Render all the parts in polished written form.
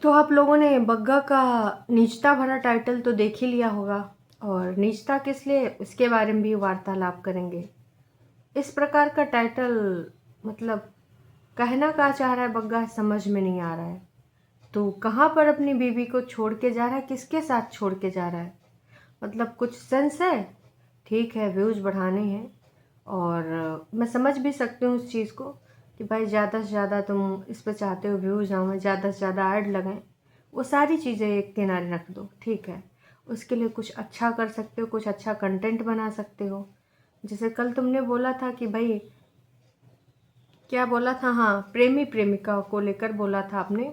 तो आप लोगों ने बग्गा का नीचता भरा टाइटल तो देख ही लिया होगा, और नीचता किस लिए इसके बारे में भी वार्तालाप करेंगे। इस प्रकार का टाइटल मतलब कहना क्या चाह रहा है बग्गा, समझ में नहीं आ रहा है। तो कहाँ पर अपनी बीवी को छोड़ के जा रहा है, किसके साथ छोड़ के जा रहा है, मतलब कुछ सेंस है। ठीक है, व्यूज़ बढ़ाने हैं, और मैं समझ भी सकती हूँ उस चीज़ को कि भाई ज़्यादा से ज़्यादा तुम इस पे चाहते हो व्यूज़ आएँ, ज़्यादा से ज़्यादा ऐड लगें। वो सारी चीज़ें एक किनारे रख दो, ठीक है। उसके लिए कुछ अच्छा कर सकते हो, कुछ अच्छा कंटेंट बना सकते हो। जैसे कल तुमने बोला था कि भाई, क्या बोला था, हाँ, प्रेमी प्रेमिका को लेकर बोला था आपने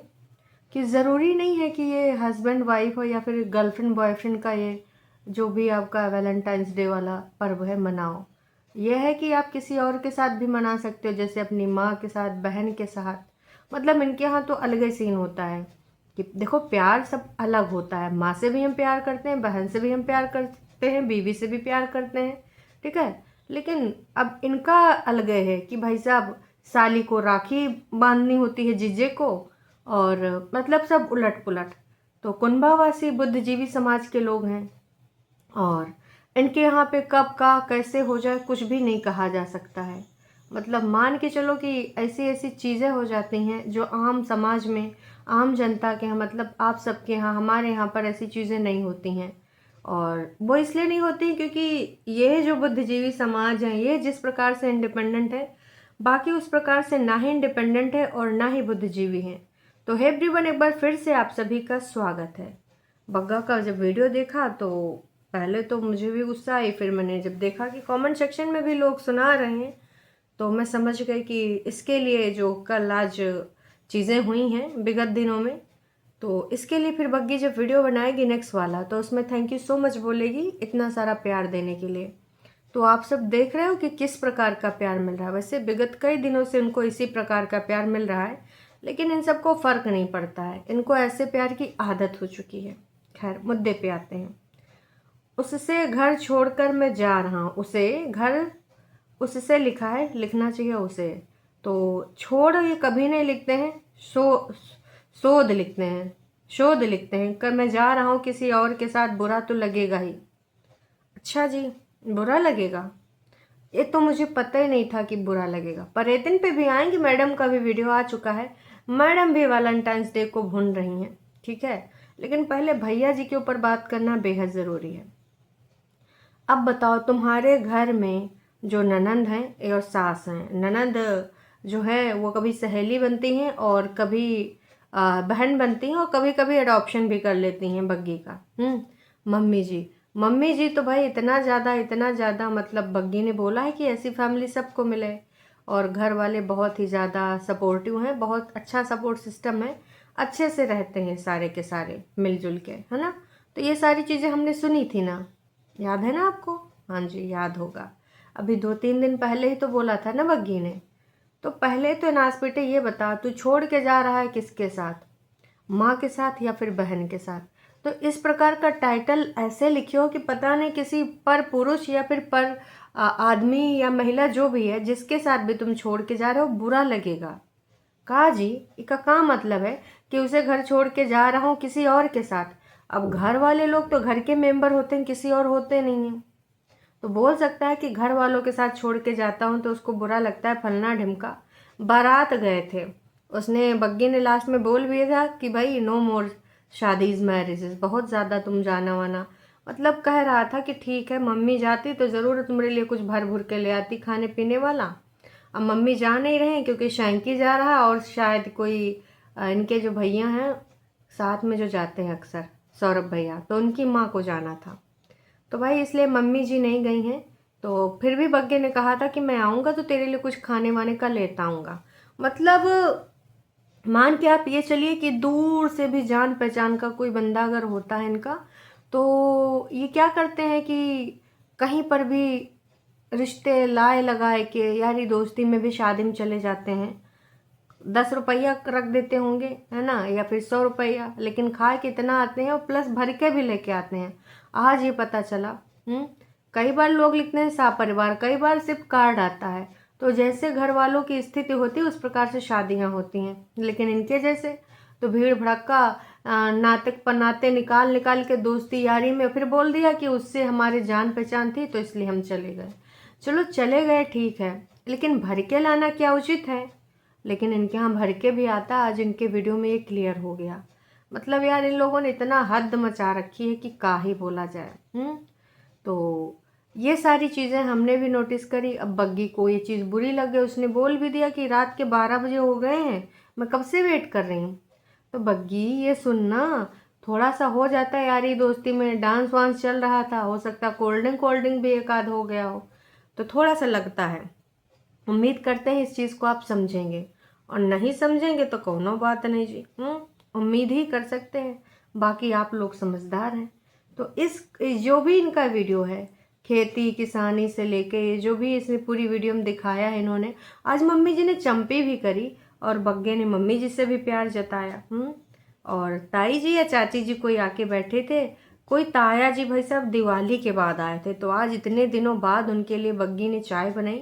कि ज़रूरी नहीं है कि ये हस्बैंड वाइफ हो या फिर गर्लफ्रेंड बॉयफ्रेंड का ये जो भी आपका वैलेंटाइंस डे वाला पर्व है मनाओ। यह है कि आप किसी और के साथ भी मना सकते हो, जैसे अपनी माँ के साथ, बहन के साथ। मतलब इनके यहाँ तो अलग ही सीन होता है कि देखो, प्यार सब अलग होता है। माँ से भी हम प्यार करते हैं, बहन से भी हम प्यार करते हैं, बीवी से भी प्यार करते हैं, ठीक है। लेकिन अब इनका अलग है कि भाई साहब, साली को राखी बांधनी होती है जीजे को, और मतलब सब उलट पुलट। तो कुंभावासी बुद्धिजीवी समाज के लोग हैं, और इनके यहाँ पे कब का कैसे हो जाए कुछ भी नहीं कहा जा सकता है। मतलब मान के चलो कि ऐसी ऐसी चीज़ें हो जाती हैं जो आम समाज में, आम जनता के यहाँ, मतलब आप सबके यहाँ, हमारे यहाँ पर ऐसी चीज़ें नहीं होती हैं। और वो इसलिए नहीं होती क्योंकि ये जो बुद्धिजीवी समाज है, ये जिस प्रकार से इंडिपेंडेंट है, बाकी उस प्रकार से ना ही इंडिपेंडेंट है और ना ही बुद्धिजीवी हैं। तो हे एवरीवन, एक बार फिर से आप सभी का स्वागत है। बग्गा का जब वीडियो देखा तो पहले तो मुझे भी गुस्सा आई, फिर मैंने जब देखा कि कमेंट सेक्शन में भी लोग सुना रहे हैं, तो मैं समझ गई कि इसके लिए जो कल आज चीज़ें हुई हैं विगत दिनों में, तो इसके लिए फिर बग्गी जब वीडियो बनाएगी नेक्स्ट वाला, तो उसमें थैंक यू सो मच बोलेगी इतना सारा प्यार देने के लिए। तो आप सब देख रहे हो कि किस प्रकार का प्यार मिल रहा है। वैसे विगत कई दिनों से उनको इसी प्रकार का प्यार मिल रहा है, लेकिन इन सबको फ़र्क नहीं पड़ता है, इनको ऐसे प्यार की आदत हो चुकी है। खैर, मुद्दे पे आते हैं। उससे घर छोड़कर मैं जा रहा हूँ, उसे घर, उससे लिखा है, लिखना चाहिए उसे। तो छोड़ ये कभी नहीं लिखते हैं, शोध लिखते हैं, शोध लिखते हैं। कर मैं जा रहा हूँ किसी और के साथ, बुरा तो लगेगा ही। अच्छा जी, बुरा लगेगा, ये तो मुझे पता ही नहीं था कि बुरा लगेगा। पर ये दिन पे भी आएंगे, मैडम का भी वीडियो आ चुका है, मैडम भी वैलेंटाइंस डे को भून रही हैं, ठीक है। लेकिन पहले भैया जी के ऊपर बात करना बेहद ज़रूरी है। अब बताओ, तुम्हारे घर में जो ननंद हैं और सास हैं, ननंद जो है वो कभी सहेली बनती हैं और कभी बहन बनती हैं, और कभी कभी अडॉप्शन भी कर लेती हैं बग्गी का। मम्मी जी, मम्मी जी तो भाई इतना ज़्यादा, मतलब बग्गी ने बोला है कि ऐसी फैमिली सबको मिले, और घर वाले बहुत ही ज़्यादा सपोर्टिव हैं, बहुत अच्छा सपोर्ट सिस्टम है, अच्छे से रहते हैं सारे के सारे मिलजुल के, है ना। तो ये सारी चीज़ें हमने सुनी थी ना, याद है ना आपको? हाँ जी, याद होगा। अभी 2-3 दिन पहले ही तो बोला था ना बग्गी ने। तो पहले तो नास बेटे ये बता, तू छोड़ के जा रहा है किसके साथ, माँ के साथ या फिर बहन के साथ। तो इस प्रकार का टाइटल ऐसे लिखियो कि पता नहीं किसी पर पुरुष या फिर पर आदमी या महिला जो भी है, जिसके साथ भी तुम छोड़ के जा रहे हो, बुरा लगेगा। कहा जी, इसका क्या मतलब है कि उसे घर छोड़ के जा रहा हूँ किसी और के साथ। अब घर वाले लोग तो घर के मेंबर होते हैं, किसी और होते नहीं हैं। तो बोल सकता है कि घर वालों के साथ छोड़ के जाता हूँ तो उसको बुरा लगता है, फलना ढिमका। बारात गए थे, उसने, बग्गी ने लास्ट में बोल भी था कि भाई नो मोर शादीज मैरिजेस, बहुत ज़्यादा तुम जाना वाना। मतलब कह रहा था कि ठीक है, मम्मी जाती तो ज़रूर तुम्हारे लिए कुछ भर भुर के ले आती खाने पीने वाला। अब मम्मी जा नहीं रहे क्योंकि शैंकी जा रहा, और शायद कोई इनके जो भैया हैं साथ में जो जाते हैं अक्सर, सौरभ भैया, तो उनकी माँ को जाना था। तो भाई इसलिए मम्मी जी नहीं गई हैं। तो फिर भी बग्गे ने कहा था कि मैं आऊँगा तो तेरे लिए कुछ खाने वाने का लेता आऊँगा। मतलब मान के आप ये चलिए कि दूर से भी जान पहचान का कोई बंदा अगर होता है इनका, तो ये क्या करते हैं कि कहीं पर भी रिश्ते लाए लगाए के, यारी दोस्ती में भी शादी में चले जाते हैं। 10 रुपया रख देते होंगे, है ना, या फिर 100 रुपया, लेकिन खा के इतना आते हैं और प्लस भर के भी लेके आते हैं। आज ये पता चला। कई बार लोग लिखते हैं सपरिवार, कई बार सिर्फ कार्ड आता है। तो जैसे घर वालों की स्थिति होती है उस प्रकार से शादियां होती हैं, लेकिन इनके जैसे तो भीड़ भड़क्का नाटक पन्नाते निकाल निकाल के दोस्ती यारी में फिर बोल दिया कि उससे हमारी जान पहचान थी तो इसलिए हम चले गए। चलो चले गए ठीक है, लेकिन भर के लाना क्या उचित है? लेकिन इनके यहाँ भर के भी आता, आज इनके वीडियो में ये क्लियर हो गया। मतलब यार इन लोगों ने इतना हद मचा रखी है कि का ही बोला जाए। तो ये सारी चीज़ें हमने भी नोटिस करी। अब बग्गी को ये चीज़ बुरी लग गई, उसने बोल भी दिया कि रात के 12 बजे हो गए हैं, मैं कब से वेट कर रही हूँ। तो बग्गी ये सुनना, थोड़ा सा हो जाता है यारी दोस्ती में, डांस वांस चल रहा था, हो सकता है कोल्ड ड्रिंक भी एक आध हो गया हो, तो थोड़ा सा लगता है। उम्मीद करते हैं इस चीज़ को आप समझेंगे, और नहीं समझेंगे तो कोनो बात नहीं जी। उम्मीद ही कर सकते हैं, बाकी आप लोग समझदार हैं। तो इस जो भी इनका वीडियो है, खेती किसानी से लेके जो भी इसमें पूरी वीडियो में दिखाया है इन्होंने, आज मम्मी जी ने चंपी भी करी और बग्गे ने मम्मी जी से भी प्यार जताया। और ताई जी या चाची जी कोई आके बैठे थे, कोई ताया जी भाई साहब दिवाली के बाद आए थे, तो आज इतने दिनों बाद उनके लिए बग्गी ने चाय बनाई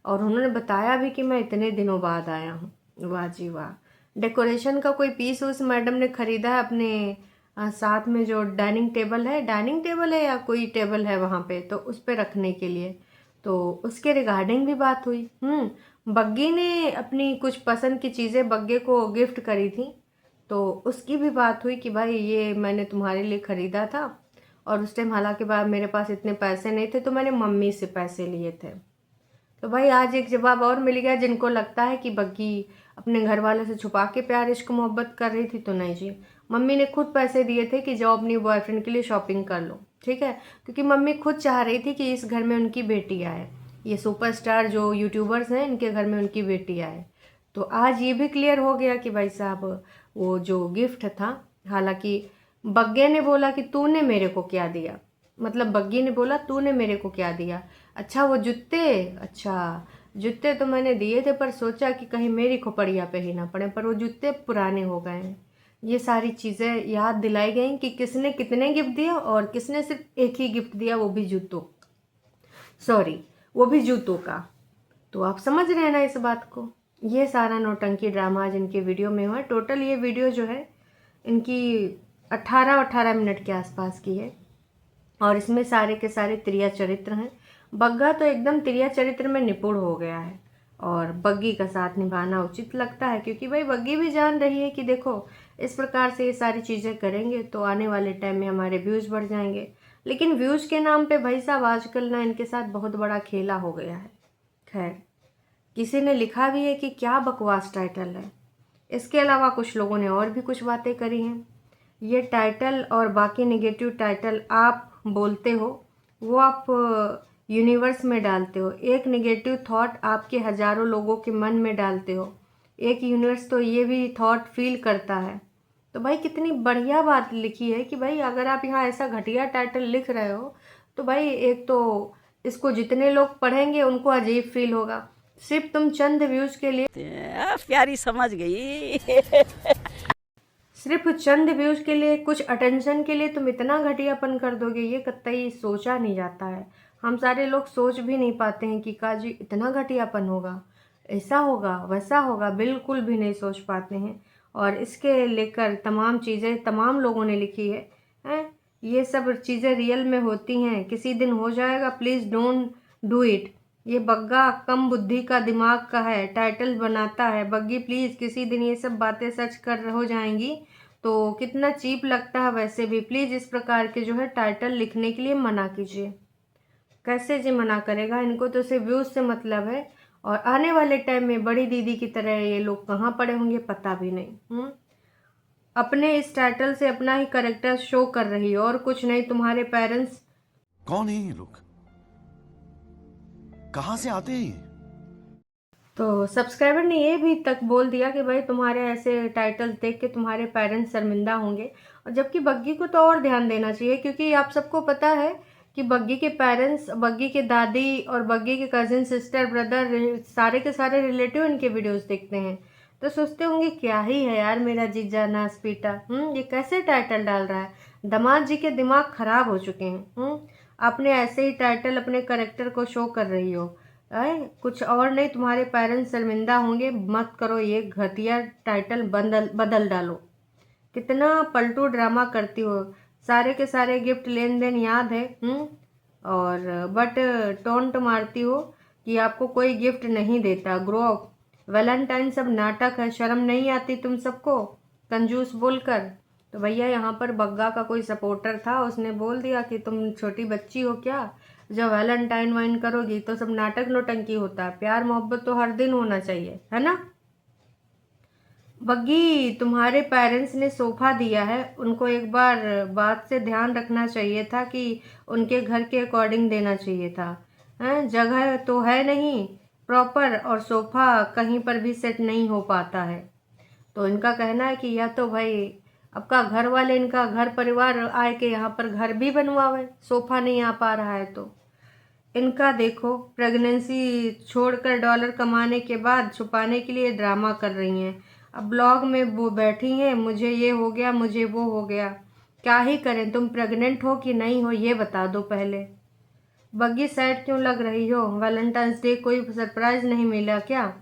और उन्होंने बताया भी कि मैं इतने दिनों बाद आया हूँ। वाह जी वाह। डेकोरेशन का कोई पीस उस मैडम ने खरीदा है अपने साथ में, जो डाइनिंग टेबल है या कोई टेबल है वहाँ पे, तो उस पे रखने के लिए, तो उसके रिगार्डिंग भी बात हुई। बग्गी ने अपनी कुछ पसंद की चीज़ें बग्गे को गिफ्ट करी थी, तो उसकी भी बात हुई कि भाई ये मैंने तुम्हारे लिए ख़रीदा था, और उस टाइम हालांकि बाद मेरे पास इतने पैसे नहीं थे तो मैंने मम्मी से पैसे लिए थे। तो भाई आज एक जवाब और मिल गया। जिनको लगता है कि बग्गी अपने घर वालों से छुपा के प्यार इश्क मोहब्बत कर रही थी, तो नहीं जी, मम्मी ने खुद पैसे दिए थे कि जाओ अपनी बॉयफ्रेंड के लिए शॉपिंग कर लो, ठीक है, क्योंकि मम्मी खुद चाह रही थी कि इस घर में उनकी बेटी आए, ये सुपरस्टार जो यूट्यूबर्स हैं इनके घर में उनकी बेटी आए। तो आज ये भी क्लियर हो गया कि भाई साहब वो जो गिफ्ट था, हालांकि बग्गे ने बोला कि तूने मेरे को क्या दिया, मतलब बग्गी ने बोला तूने मेरे को क्या दिया। अच्छा वो जूते, अच्छा जूते तो मैंने दिए थे, पर सोचा कि कहीं मेरी खोपड़िया पे ही ना पड़े, पर वो जूते पुराने हो गए हैं। ये सारी चीज़ें याद दिलाई गई कि किसने कितने गिफ्ट दिया, और किसने सिर्फ एक ही गिफ्ट दिया, वो भी जूतों, सॉरी वो भी जूतों का। तो आप समझ रहे हैं ना इस बात को। ये सारा नौटंकी ड्रामा आज इनके वीडियो में हुआ। टोटल ये वीडियो जो है इनकी 18 मिनट के आसपास की है, और इसमें सारे के सारे त्रिया चरित्र हैं। बग्गा तो एकदम त्रिया चरित्र में निपुण हो गया है, और बग्गी का साथ निभाना उचित लगता है, क्योंकि भाई बग्गी भी जान रही है कि देखो इस प्रकार से ये सारी चीज़ें करेंगे तो आने वाले टाइम में हमारे व्यूज़ बढ़ जाएंगे। लेकिन व्यूज़ के नाम पे भाई साहब आजकल ना इनके साथ बहुत बड़ा खेला हो गया है। खैर, किसी ने लिखा भी है कि क्या बकवास टाइटल है। इसके अलावा कुछ लोगों ने और भी कुछ बातें करी हैं। ये टाइटल और बाकी नेगेटिव टाइटल आप बोलते हो, वो आप यूनिवर्स में डालते हो। एक नेगेटिव थॉट आपके हज़ारों लोगों के मन में डालते हो, एक यूनिवर्स तो ये भी थॉट फील करता है। तो भाई कितनी बढ़िया बात लिखी है कि भाई अगर आप यहाँ ऐसा घटिया टाइटल लिख रहे हो, तो भाई एक तो इसको जितने लोग पढ़ेंगे उनको अजीब फील होगा। सिर्फ तुम चंद व्यूज़ के लिए, प्यारी समझ गई। सिर्फ चंद व्यूज़ के लिए, कुछ अटेंशन के लिए तुम इतना घटियापन कर दोगे, ये कतई सोचा नहीं जाता है। हम सारे लोग सोच भी नहीं पाते हैं कि काजी इतना घटियापन होगा, ऐसा होगा वैसा होगा, बिल्कुल भी नहीं सोच पाते हैं। और इसके लेकर तमाम चीज़ें तमाम लोगों ने लिखी है। ये सब चीज़ें रियल में होती हैं, किसी दिन हो जाएगा, प्लीज़ डोंट डू इट। ये बग्गा कम बुद्धि का दिमाग का है, टाइटल बनाता है। बग्गी प्लीज़, किसी दिन ये सब बातें सच कर हो जाएंगी तो कितना चीप लगता है। वैसे भी प्लीज़ इस प्रकार के जो है टाइटल लिखने के लिए मना कीजिए। कैसे जी मना करेगा, इनको तो सिर्फ व्यूज़ से मतलब है, और आने वाले टाइम में बड़ी दीदी की तरह ये लोग कहाँ पड़े होंगे पता भी नहीं। अपने इस टाइटल से अपना ही करेक्टर शो कर रही हो, और कुछ नहीं। तुम्हारे पेरेंट्स कौन है ये लोग, कहां से आते हैं ये? तो सब्सक्राइबर ने ये भी तक बोल दिया कि भाई तुम्हारे ऐसे टाइटल्स देख के तुम्हारे पेरेंट्स शर्मिंदा होंगे। और जबकि बग्गी को तो और ध्यान देना चाहिए, क्योंकि आप सबको पता है कि बग्गी के पेरेंट्स, बग्गी के दादी और बग्गी के कज़िन सिस्टर ब्रदर, सारे के सारे रिलेटिव इनके वीडियोस देखते हैं, तो सोचते होंगे क्या ही है यार मेरा जीजा नास पीटा, ये कैसे टाइटल डाल रहा है। दामाद जी के दिमाग खराब हो चुके हैं। आपने ऐसे ही टाइटल अपने करेक्टर को शो कर रही हो, कुछ और नहीं। तुम्हारे पेरेंट्स शर्मिंदा होंगे, मत करो ये घटिया टाइटल, बदल डालो। कितना पलटू ड्रामा करती हो। सारे के सारे गिफ्ट लेन देन याद है और बट टोंट मारती हो कि आपको कोई गिफ्ट नहीं देता। Grow up. वैलेंटाइन सब नाटक है, शर्म नहीं आती तुम सबको कंजूस बोलकर। तो भैया यहाँ पर बग्गा का कोई सपोर्टर था, उसने बोल दिया कि तुम छोटी बच्ची हो क्या, जब वैलेंटाइन वाइन करोगी तो सब नाटक नोटंकी होता है। प्यार मोहब्बत तो हर दिन होना चाहिए, है ना। बग्गी, तुम्हारे पेरेंट्स ने सोफा दिया है, उनको एक बार बात से ध्यान रखना चाहिए था कि उनके घर के अकॉर्डिंग देना चाहिए था। हैं, जगह तो है नहीं प्रॉपर और सोफा कहीं पर भी सेट नहीं हो पाता है। तो इनका कहना है कि या तो भाई आपका घर वाले, इनका घर परिवार आए के यहाँ पर घर भी बनवावे, सोफा नहीं आ पा रहा है तो। इनका देखो, प्रेगनेंसी छोड़कर डॉलर कमाने के बाद छुपाने के लिए ड्रामा कर रही हैं। अब ब्लॉग में वो बैठी हैं, मुझे ये हो गया, मुझे वो हो गया। क्या ही करें, तुम प्रेग्नेंट हो कि नहीं हो ये बता दो पहले। बग्गी सैड क्यों लग रही हो, वैलेंटाइंस डे कोई सरप्राइज नहीं मिला क्या।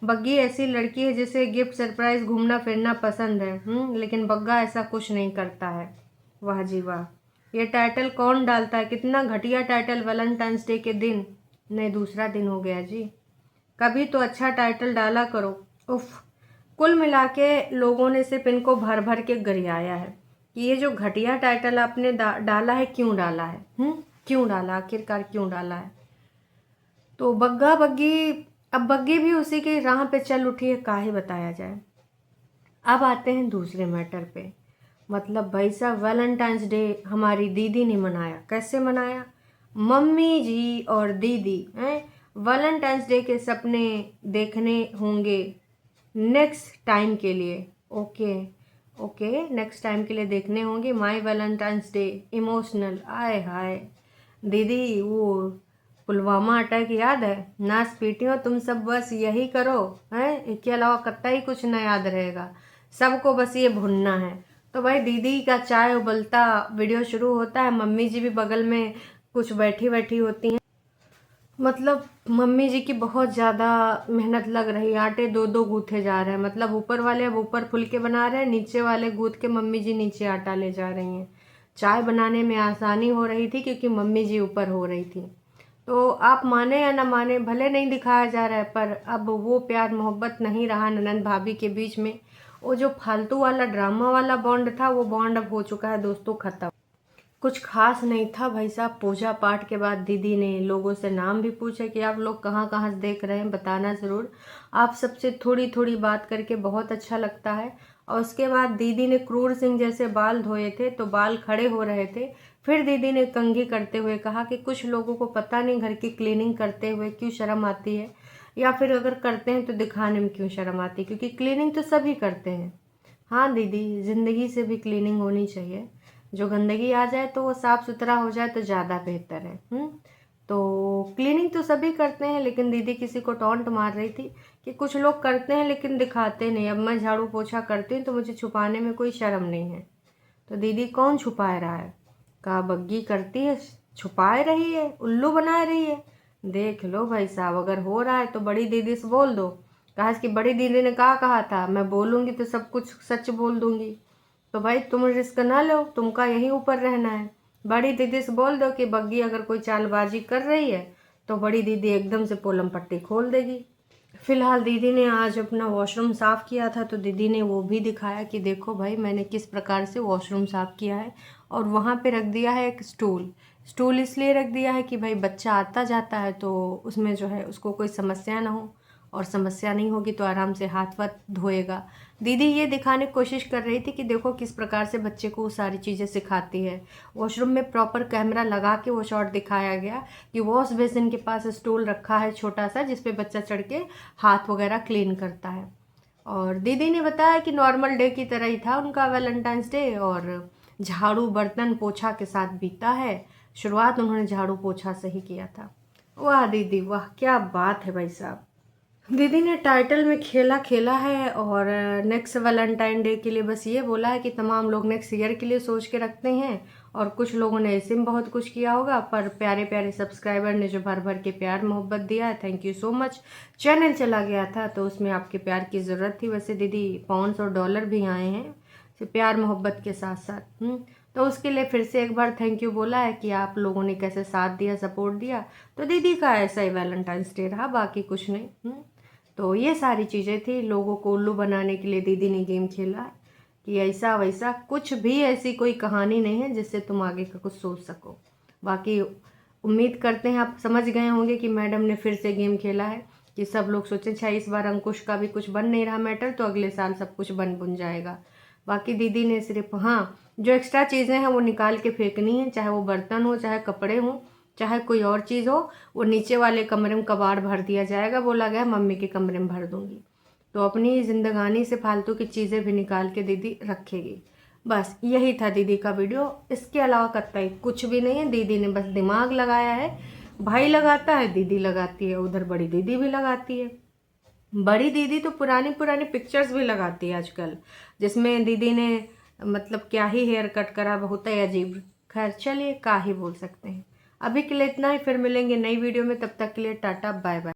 बग्गी ऐसी लड़की है जिसे गिफ्ट सरप्राइज घूमना फिरना पसंद है, लेकिन बग्गा ऐसा कुछ नहीं करता है। वाह जी वाह, ये टाइटल कौन डालता है, कितना घटिया टाइटल, वैलेंटाइंस डे के दिन। नहीं, दूसरा दिन हो गया जी, कभी तो अच्छा टाइटल डाला करो। उफ, कुल मिला के लोगों ने सिर्फ इनको भर भर के गरियाया है कि ये जो घटिया टाइटल आपने डाला है, क्यों डाला है, क्यों डाला, आखिरकार क्यों डाला है। तो बग्गा बग्गी, अब बग्गी भी उसी की राह पे चल उठी है, काहे बताया जाए। अब आते हैं दूसरे मैटर पे। मतलब भाई साहब, वैलेंटाइंस डे हमारी दीदी ने मनाया। कैसे मनाया, मम्मी जी और दीदी हैं वैलेंटाइंस डे के सपने देखने होंगे नेक्स्ट टाइम के लिए। ओके ओके, नेक्स्ट टाइम के लिए देखने होंगे माय वैलेंटाइंस डे इमोशनल। आय हाय दीदी, वो पुलवामा अटैक याद है, नाच पीटी हो तुम सब, बस यही करो हैं, इसके अलावा कतई कुछ ना याद रहेगा, सबको बस ये भुनना है। तो भाई दीदी का चाय उबलता वीडियो शुरू होता है, मम्मी जी भी बगल में कुछ बैठी बैठी होती हैं। मतलब मम्मी जी की बहुत ज़्यादा मेहनत लग रही है, आटे दो दो गूँथे जा रहे हैं। मतलब ऊपर वाले अब ऊपर फुलके बना रहे हैं, नीचे वाले गूँथ के मम्मी जी नीचे आटा ले जा रही हैं। चाय बनाने में आसानी हो रही थी क्योंकि मम्मी जी ऊपर हो रही थी। तो आप माने या ना माने, भले नहीं दिखाया जा रहा है, पर अब वो प्यार मोहब्बत नहीं रहा ननंद भाभी के बीच में। वो जो फालतू वाला ड्रामा वाला बॉन्ड था, वो बॉन्ड अब हो चुका है दोस्तों ख़त्म। कुछ खास नहीं था भाई साहब। पूजा पाठ के बाद दीदी ने लोगों से नाम भी पूछा कि आप लोग कहाँ कहाँ से देख रहे हैं, बताना ज़रूर। आप सबसे थोड़ी थोड़ी बात करके बहुत अच्छा लगता है। और उसके बाद दीदी ने क्रूर सिंह जैसे बाल धोए थे तो बाल खड़े हो रहे थे। फिर दीदी ने कंघी करते हुए कहा कि कुछ लोगों को पता नहीं घर की क्लीनिंग करते हुए क्यों शर्म आती है, या फिर अगर करते हैं तो दिखाने में क्यों शर्म आती है, क्योंकि क्लीनिंग तो सभी करते हैं। हाँ दीदी, ज़िंदगी से भी क्लीनिंग होनी चाहिए। जो गंदगी आ जाए तो वो साफ़ सुथरा हो जाए तो ज़्यादा बेहतर है। तो क्लीनिंग तो सभी करते हैं, लेकिन दीदी किसी को टॉन्ट मार रही थी कि कुछ लोग करते हैं लेकिन दिखाते नहीं। अब मैं झाड़ू पोछा करती हूँ तो मुझे छुपाने में कोई शर्म नहीं है। तो दीदी कौन छुपा रहा है, कहा बग्गी करती है, छुपाए रही है, उल्लू बना रही है। देख लो भाई साहब, अगर हो रहा है तो बड़ी दीदी से बोल दो। कहा कि बड़ी दीदी ने कहा था मैं बोलूँगी तो सब कुछ सच बोल दूँगी। तो भाई तुम रिस्क ना लो, तुमका यहीं ऊपर रहना है। बड़ी दीदी से बोल दो कि बग्गी अगर कोई चालबाजी कर रही है तो बड़ी दीदी एकदम से पोलम पट्टी खोल देगी। फिलहाल दीदी ने आज अपना वॉशरूम साफ़ किया था तो दीदी ने वो भी दिखाया कि देखो भाई मैंने किस प्रकार से वॉशरूम साफ़ किया है। और वहाँ पे रख दिया है एक स्टूल इसलिए रख दिया है कि भाई बच्चा आता जाता है तो उसमें जो है उसको कोई समस्या ना हो, और समस्या नहीं होगी तो आराम से हाथ वाथ धोएगा। दीदी ये दिखाने की कोशिश कर रही थी कि देखो किस प्रकार से बच्चे को वो सारी चीज़ें सिखाती है। वॉशरूम में प्रॉपर कैमरा लगा के वो शॉट दिखाया गया कि वॉश बेसिन के पास स्टूल रखा है छोटा सा, जिस पे बच्चा चढ़ के हाथ वगैरह क्लीन करता है। और दीदी ने बताया कि नॉर्मल डे की तरह ही था उनका वैलेंटाइंस डे, और झाड़ू बर्तन पोछा के साथ बीता है। शुरुआत उन्होंने झाड़ू पोछा से ही किया था। वाह दीदी वाह, क्या बात है भाई साहब। दीदी ने टाइटल में खेला खेला है और नेक्स्ट वैलेंटाइन डे के लिए बस ये बोला है कि तमाम लोग नेक्स्ट ईयर के लिए सोच के रखते हैं, और कुछ लोगों ने ऐसे में बहुत कुछ किया होगा। पर प्यारे प्यारे सब्सक्राइबर ने जो भर भर के प्यार मोहब्बत दिया है, thank you so much. Channel चला गया था तो उसमें आपके प्यार की ज़रूरत थी। वैसे दीदी पाउंड्स और डॉलर भी आए हैं, प्यार मोहब्बत के साथ साथ। तो उसके लिए फिर से एक बार थैंक यू बोला है कि आप लोगों ने कैसे साथ दिया, सपोर्ट दिया। तो दीदी का ऐसा ही वैलेंटाइंस डे रहा, बाकी कुछ नहीं। तो ये सारी चीज़ें थी। लोगों को उल्लू बनाने के लिए दीदी ने गेम खेला कि ऐसा वैसा, कुछ भी ऐसी कोई कहानी नहीं है जिससे तुम आगे का कुछ सोच सको। बाकी उम्मीद करते हैं आप समझ गए होंगे कि मैडम ने फिर से गेम खेला है कि सब लोग सोचें अच्छा इस बार अंकुश का भी कुछ बन नहीं रहा मैटर, तो अगले साल सब कुछ बन जाएगा। बाकी दीदी ने सिर्फ हाँ जो एक्स्ट्रा चीज़ें हैं वो निकाल के फेंकनी है, चाहे वो बर्तन हो, चाहे कपड़े हों, चाहे कोई और चीज़ हो, वो नीचे वाले कमरे में कबाड़ भर दिया जाएगा। बोला गया मम्मी के कमरे में भर दूंगी। तो अपनी जिंदगानी से फालतू की चीज़ें भी निकाल के दीदी रखेगी। बस यही था दीदी का वीडियो, इसके अलावा कतई कुछ भी नहीं है। दीदी ने बस दिमाग लगाया है, भाई लगाता है, दीदी लगाती है, उधर बड़ी दीदी भी लगाती है। बड़ी दीदी तो पुरानी पुरानी पिक्चर्स भी लगाती है आजकल, जिसमें दीदी ने मतलब क्या ही हेयर कट करा, बहुत ही अजीब। खैर चलिए, क्या ही बोल सकते हैं। अभी के लिए इतना ही, फिर मिलेंगे नई वीडियो में, तब तक के लिए टाटा बाय बाय।